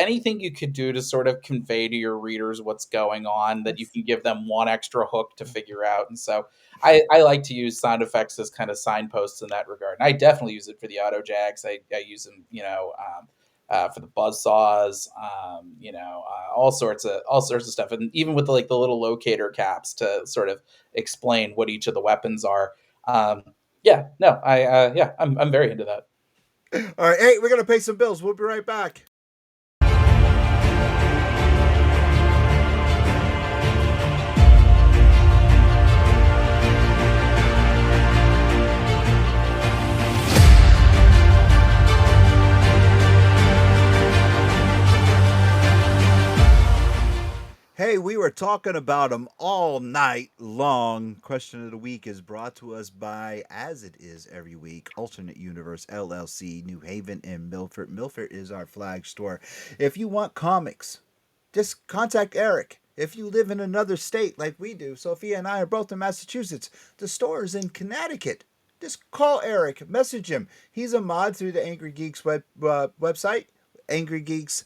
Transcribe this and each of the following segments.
anything you could do to sort of convey to your readers what's going on, that you can give them one extra hook to figure out. And so I like to use sound effects as kind of signposts in that regard. And I definitely use it for the auto jags. I use them, for the buzz saws, all sorts of stuff, and even with the little locator caps to sort of explain what each of the weapons are. Yeah, no, I'm very into that. All right, hey, we're gonna pay some bills. We'll be right back. Hey, we were talking about them all night long. Question of the week is brought to us by, as it is every week, Alternate Universe LLC, New Haven and Milford. Milford is our flag store. If you want comics, just contact Eric. If you live in another state like we do, Sophia and I are both in Massachusetts. The store is in Connecticut. Just call Eric, message him. He's a mod through the Angry Geeks website, Angry Geeks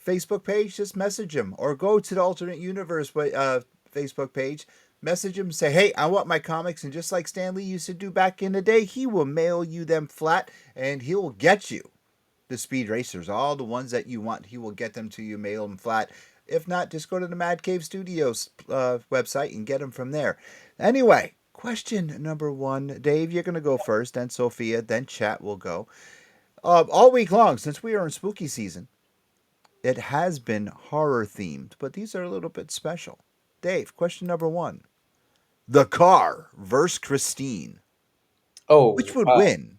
Facebook page. Just message him or go to the Alternate Universe Facebook page. Message him and say, hey, I want my comics. And just like Stan Lee used to do back in the day, he will mail you them flat and he will get you the Speed Racers. All the ones that you want, he will get them to you, mail them flat. If not, just go to the Mad Cave Studios website and get them from there. Anyway, question number one. Dave, you're going to go first, then Sophia, then Chat will go. All week long, since we are in spooky season, it has been horror themed, but these are a little bit special. Dave, question number one. The Car versus Christine. Oh, Which would win?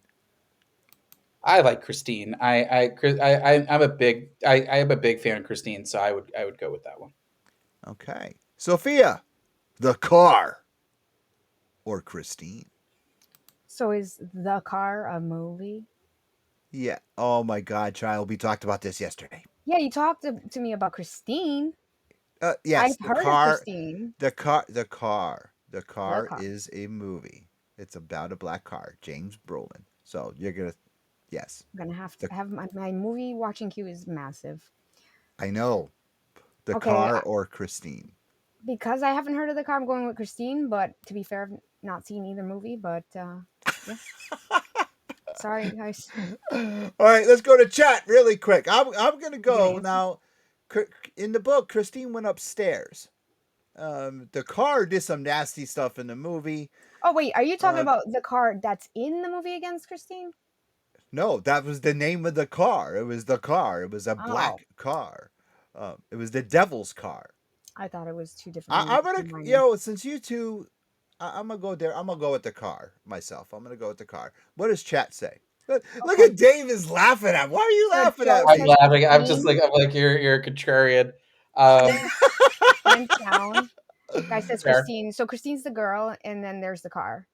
I like Christine. I'm I am a big fan of Christine, so I would go with that one. Okay. Sophia, The Car or Christine? So is The Car a movie? Yeah. Oh my God, child. We talked about this yesterday. Yeah, you talked to me about Christine. Yes, I've heard of Christine. The car The Car. is a movie. It's about a black car, James Brolin. So you're gonna, yes. I'm gonna have to have my movie watching queue is massive. I know. The Okay, Car or Christine. because I haven't heard of The Car, I'm going with Christine. But to be fair, I've not seen either movie. But yeah, sorry guys. All right, let's go to chat really quick. I'm gonna go answer? now. In the book, Christine went upstairs. The car did some nasty stuff in the movie. Oh wait, are you talking about the car that's in the movie against Christine? No, that was the name of the car. It was the car. It was a black car. It was the devil's car. I thought it was two different. I'm gonna, since you two, I'm gonna go there. I'm gonna go with the car myself. I'm gonna go with the car. What does chat say? Look at Dave is laughing at. Why are you laughing at I'm me? laughing. I'm like you're a contrarian. Hands down. Guy says Fair. Christine. So Christine's the girl, and then there's the car.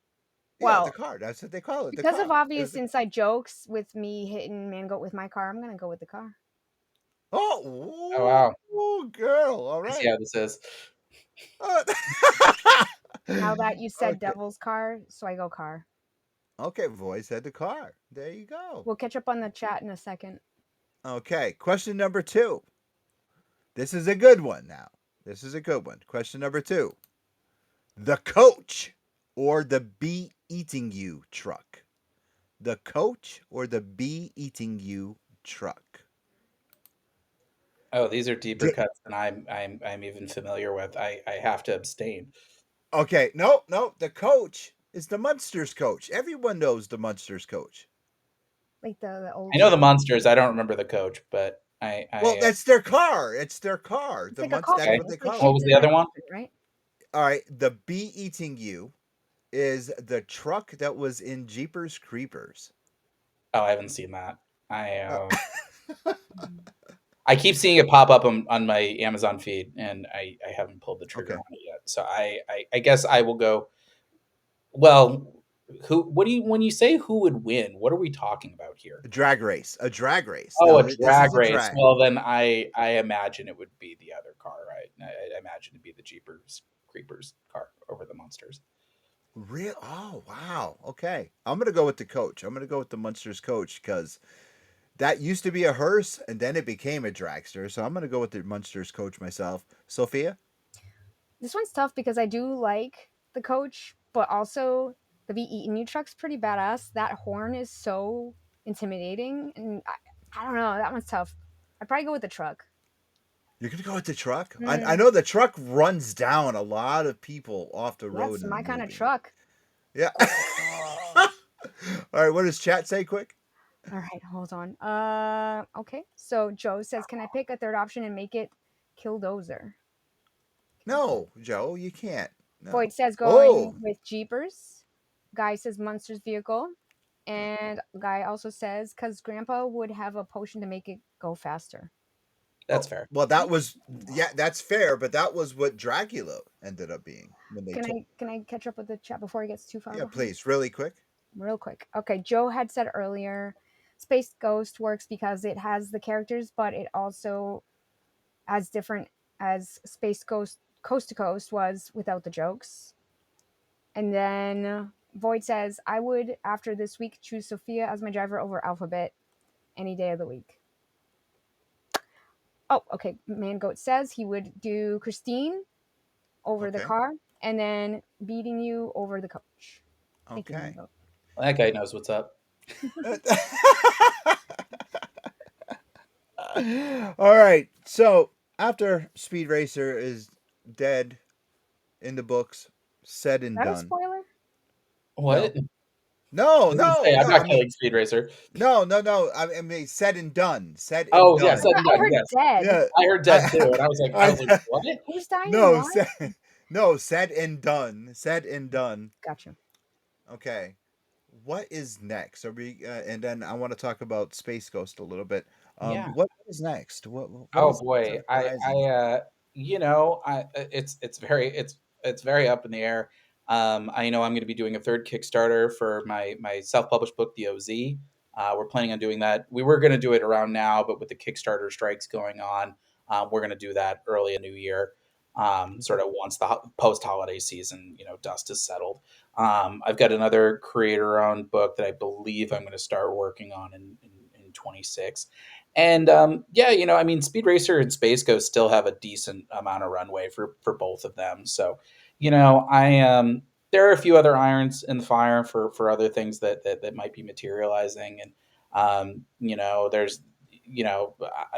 Yeah, Well, the car. That's what they call it. because of obvious inside jokes with me hitting Mangoat with my car, I'm gonna go with the car. Oh, Oh wow. Oh, girl. All I right. see how this is. Now that you said Okay. devil's car, so I go car. Okay, voice said the car. There you go. We'll catch up on the chat in a second. Okay, question number 2. This is a good one now. This is a good one. Question number 2. The coach or the bee eating you truck? The coach or the bee eating you truck? Oh, these are deeper cuts than I'm even familiar with. I have to abstain. Okay, no. The coach is the Munsters coach. Everyone knows the Munsters coach. Like the old. I know the monsters. I don't remember the coach, but Well, that's their car. It's their car. It's The like a Munsters. car. That's what they call What it. was the other one? Right. All right, the bee eating you is the truck that was in Jeepers Creepers. Oh, I haven't seen that. I keep seeing it pop up on my Amazon feed, and I haven't pulled the trigger on it yet. So I guess I will go. Well, when you say who would win? What are we talking about here? A drag race. A drag race. Oh, No, a drag race. Well, then I imagine it would be the other car, right? I imagine it'd be the Jeepers Creepers car over the monsters. Real? Oh, wow. Okay. I'm going to go with the coach. I'm going to go with the Munsters coach because That used to be a hearse, and then it became a dragster. So I'm going to go with the Munsters coach myself. Sophia? This one's tough because I do like the coach, but also the Be Eating You truck's pretty badass. That horn is so intimidating, and I don't know. That one's tough. I'd probably go with the truck. You're going to go with the truck? I Mm, know the truck runs down a lot of people off the road yes, in the my kind of movie. truck. Yeah. Oh. All right, what does chat say quick? All right, hold on. Okay. So Joe says, "Can I pick a third option and make it Killdozer?" No, Joe, you can't. Void No. says Oh, going with Jeepers. Guy says Monsters vehicle. And Guy also says because Grandpa would have a potion to make it go faster. That's oh. fair. Well, that was yeah, that's fair, but that was what Dracula ended up being when they took. Can I catch up with the chat before he gets too far Yeah, behind? please, really quick. Real quick. Okay, Joe had said earlier, Space Ghost works because it has the characters, but it also as different as Space Ghost Coast to Coast was without the jokes. And then Void says, I would, after this week, choose Sophia as my driver over Alphabet any day of the week. Oh, okay. Man Goat says he would do Christine over the Okay. car and then beating you over the coach. Thank you, Man Okay. Goat. Well, that guy knows what's up. All right. So after Speed Racer is dead in the books, said Is and that a done. spoiler? No. What? No, I was gonna say, I'm no. not killing Speed Racer. No. I mean, said and done. Said and Oh yeah, I, said done. thought, and I done. heard Yes, dead. Yeah. I heard dead I, too, and I was like, I, what? Who's dying and no, why? said, no, said and done. Said and done. Gotcha. Okay. What is next? Are we? And then I want to talk about Space Ghost a little bit. Yeah. What is next? What Oh is boy, on the horizon? it's very up in the air. I know I'm going to be doing a third Kickstarter for my self published book, The OZ. We're planning on doing that. We were going to do it around now, but with the Kickstarter strikes going on, we're going to do that early in New Year. Sort of once the post holiday season, dust is settled. I've got another creator owned book that I believe I'm going to start working on in 26. And yeah, I mean, Speed Racer and Space Ghost still have a decent amount of runway for both of them. So, I there are a few other irons in the fire for other things that might be materializing, and there's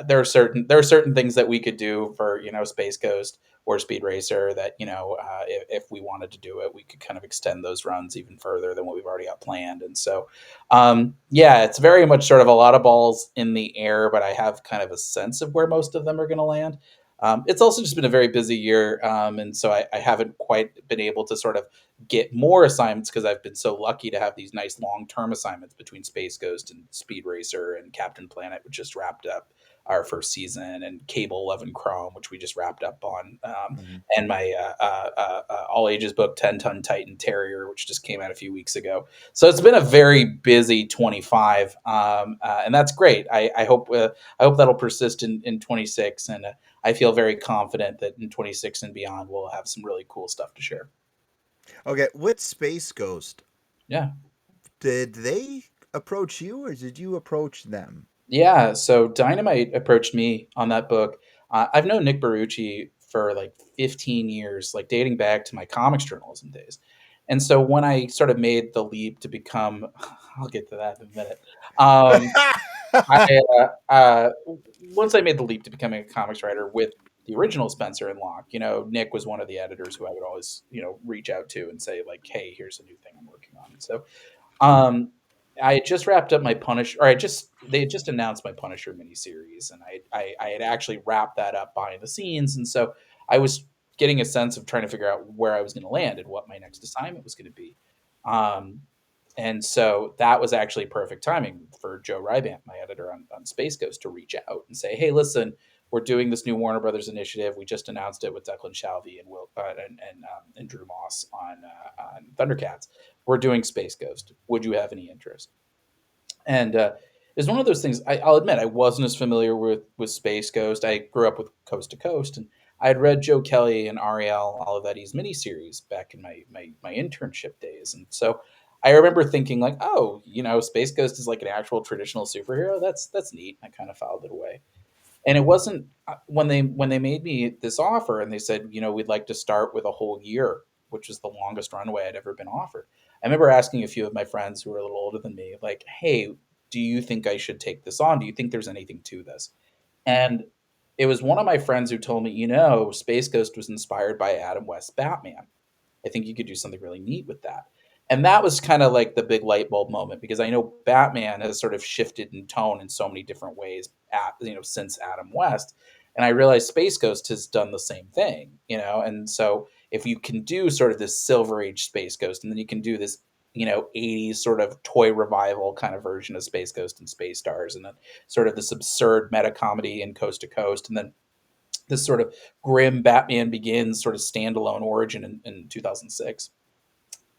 there are certain things that we could do for Space Ghost or Speed Racer that if we wanted to do it, we could kind of extend those runs even further than what we've already got planned. And so yeah, it's very much sort of a lot of balls in the air, but I have kind of a sense of where most of them are going to land. It's also just been a very busy year, and so I haven't quite been able to sort of get more assignments because I've been so lucky to have these nice long-term assignments between Space Ghost and Speed Racer and Captain Planet, which just wrapped up our first season, and Cable 11 Chrome, which we just wrapped up on, Mhm. and my all ages book 10 Ton Titan Terrier, which just came out a few weeks ago. So it's been a very busy 25, and that's great. I hope that'll persist in 26, and I feel very confident that in 26 and beyond we'll have some really cool stuff to share. Okay, with Space Ghost, Yeah. did they approach you or did you approach them? Yeah, so Dynamite approached me on that book. I've known Nick Barucci for like 15 years, like dating back to my comics journalism days. And so when I sort of made the leap to become, I'll get to that in a minute. Um, I Once I made the leap to becoming a comics writer with the original Spencer and Locke, Nick was one of the editors who I would always, reach out to and say like, "Hey, here's a new thing I'm working on." And so um, I had just wrapped up my Punisher, or they had just announced my Punisher miniseries, and I had actually wrapped that up behind the scenes, and so I was getting a sense of trying to figure out where I was going to land and what my next assignment was going to be. Um, and so that was actually perfect timing for Joe Rybant, my editor on Space Ghost, to reach out and say, "Hey, listen, we're doing this new Warner Brothers initiative. We just announced it with Declan Shalvey and Will and Drew Moss on Thundercats. We're doing Space Ghost. Would you have any interest?" And it's one of those things. I'll admit I wasn't as familiar with Space Ghost. I grew up with Coast to Coast, and I had read Joe Kelly and Ariel Olivetti's miniseries back in my internship days, and so. I remember thinking like, oh, Space Ghost is like an actual traditional superhero. That's neat. I kind of filed it away. And it wasn't when they made me this offer and they said, we'd like to start with a whole year, which is the longest runway I'd ever been offered. I remember asking a few of my friends who were a little older than me, like, hey, do you think I should take this on? Do you think there's anything to this? And it was one of my friends who told me, Space Ghost was inspired by Adam West's Batman. I think you could do something really neat with that. And that was kind of like the big light bulb moment because I know Batman has sort of shifted in tone in so many different ways since Adam West. And I realized Space Ghost has done the same thing. And so if you can do sort of this Silver Age Space Ghost, and then you can do this, 80s sort of toy revival kind of version of Space Ghost and Space Stars, and then sort of this absurd meta comedy in Coast to Coast, and then this sort of grim Batman Begins sort of standalone origin in 2006.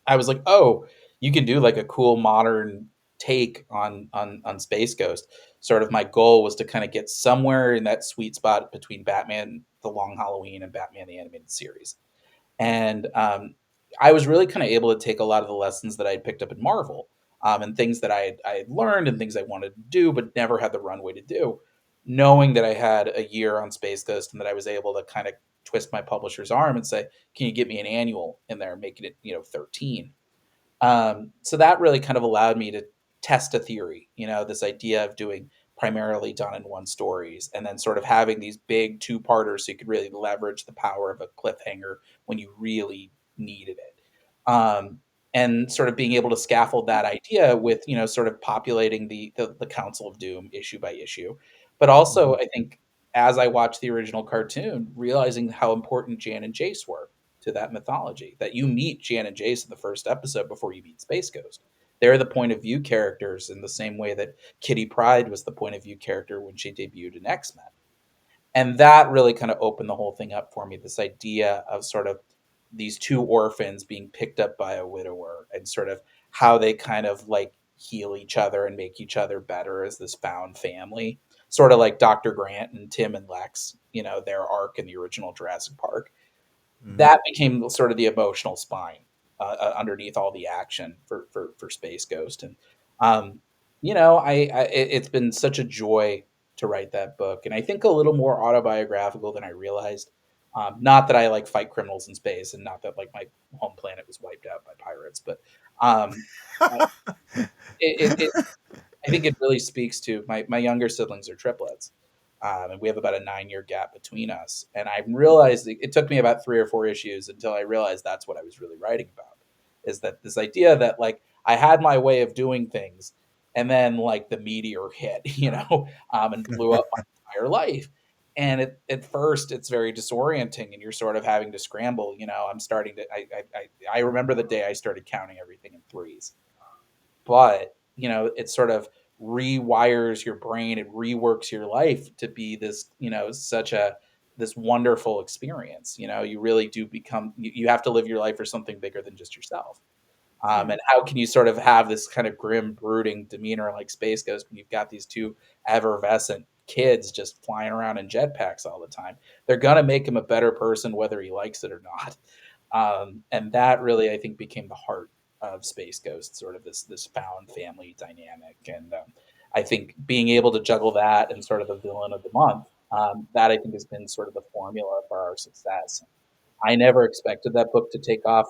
I was like, oh, you can do like a cool modern take on Space Ghost. Sort of my goal was to kind of get somewhere in that sweet spot between Batman: The Long Halloween and Batman the Animated Series. And I was really kind of able to take a lot of the lessons that I had picked up in Marvel, and things that I had learned and things I wanted to do, but never had the runway to do. Knowing that I had a year on Space Ghost and that I was able to kind of twist my publisher's arm and say, "Can you get me an annual in there, making it 13?" So that really kind of allowed me to test a theory, this idea of doing primarily done in one stories and then sort of having these big two-parters so you could really leverage the power of a cliffhanger when you really needed it. And sort of being able to scaffold that idea with, sort of populating the Council of Doom issue by issue. But also, Mhm. I think as I watched the original cartoon, realizing how important Jan and Jace were to that mythology. That you meet Jan and Jace in the first episode before you meet Space Ghost. They're the point of view characters in the same way that Kitty Pryde was the point of view character when she debuted in X Men. And that really kind of opened the whole thing up for me. This idea of sort of these two orphans being picked up by a widower and sort of how they kind of like heal each other and make each other better as this found family. Sort of like Dr. Grant and Tim and Lex, their arc in the original Jurassic Park. Mhm. That became sort of the emotional spine underneath all the action for Space Ghost. And it's been such a joy to write that book, and I think a little more autobiographical than I realized. Not that I like fight criminals in space, and not that like my home planet was wiped out by pirates, but um, uh, it I think it really speaks to my younger siblings are triplets, and we have about a 9-year gap between us. And I realized it took me about 3 or 4 issues until I realized that's what I was really writing about, is that this idea that like I had my way of doing things, and then like the meteor hit, and blew up my entire life. And at first, it's very disorienting, and you're sort of having to scramble. I'm starting to. I remember the day I started counting everything in threes, but it sort of rewires your brain, it reworks your life to be this such a this wonderful experience. You really do become you have to live your life for something bigger than just yourself. Yeah. And how can you sort of have this kind of grim brooding demeanor like Space Ghost when you've got these two effervescent kids just flying around in jetpacks all the time? They're gonna make him a better person whether he likes it or not. And that really, I think, became the heart of Space Ghost, sort of this found family dynamic. And I think being able to juggle that and sort of the villain of the month, that I think has been sort of the formula for our success. I never expected that book to take off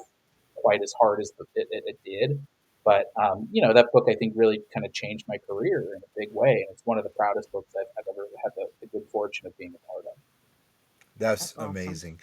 quite as hard as it did. But that book I think really kind of changed my career in a big way, and it's one of the proudest books I've ever had the good fortune of being a part of. That's That's awesome. amazing.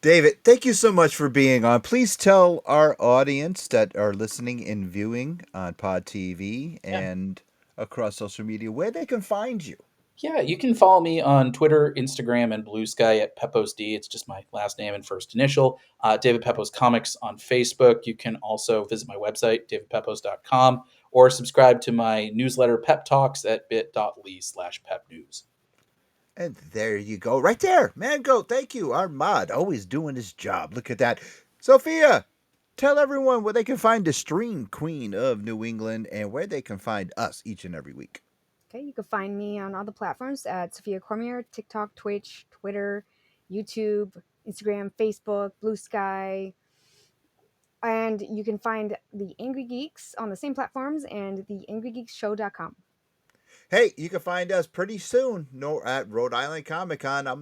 David, thank you so much for being on. Please tell our audience that are listening and viewing on Pod TV Yeah. and across social media where they can find you. Yeah, you can follow me on Twitter, Instagram, and Blue Sky at Pepose D. It's just my last name and first initial. David Pepose Comics on Facebook. You can also visit my website, davidpepose.com, or subscribe to my newsletter, Pep Talks, at bit.ly/pep news. And there you go. Right there. Man, go. Thank you. Our mod always doing his job. Look at that. Sophia, tell everyone where they can find the stream queen of New England and where they can find us each and every week. Okay, you can find me on all the platforms at Sophia Cormier, TikTok, Twitch, Twitter, YouTube, Instagram, Facebook, Blue Sky, And you can find the Angry Geeks on the same platforms and the angrygeekshow.com. Hey, you can find us pretty soon at Rhode Island Comic Con. I'm